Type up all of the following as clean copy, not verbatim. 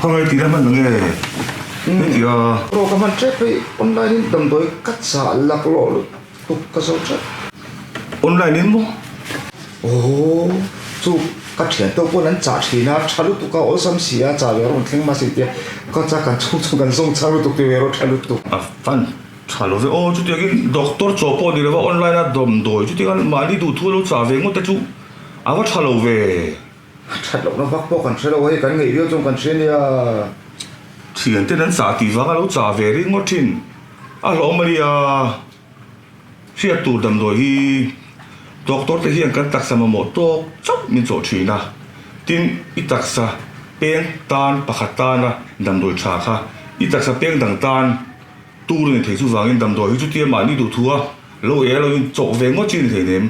Hôm tí mà nó nghe thì rồi các bạn chết với online đồng đối cắt xả lạc lộ tục các số chết online đến không? ồ chú các trẻ tôi có lần trả tiền à trả lúc tụi các ông xí à trả về rồi thêm mà xí tiền các cha các chung cái xong trả lúc tụi về rồi trả lúc tụi fan trả lúc rồi chú tiếng cái doctor chụp đi là online là đồng đối chú tiếng là mà đi đủ thua lúc trả về ngồi tại chú à vắt thà lâu về thật lộc nó vác bộ cần xe đâu hay cần nghỉ yêu trong cần xe đi à thiền tên hắn xả tỷ vắng lâu trả về đi ngót chín à lo mà đi à hiện tụ đầm rồi hi doctor thì hiện cần tác sa mà một tô chốc mình chỗ chỉ na tin ít tác sa peng tan pakhat tan na đầm rồi trả kha ít tác sa peng đằng tan tu lên thấy chú vàng đầm rồi chú tiêm mà đi đủ thua lâu ấy lâu chỗ về ngót chín thì nếm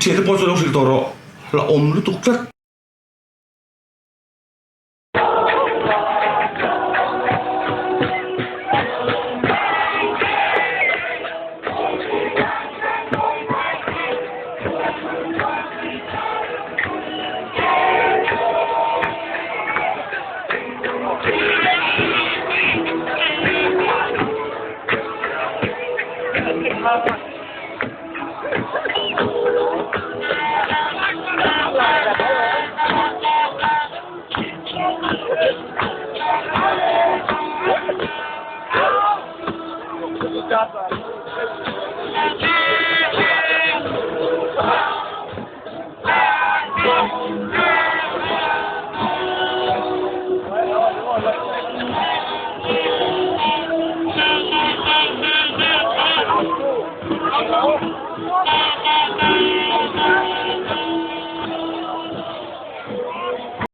chuyện đó bao giờ đâu sẽ tỏ rõ là lúc tục chất Hello.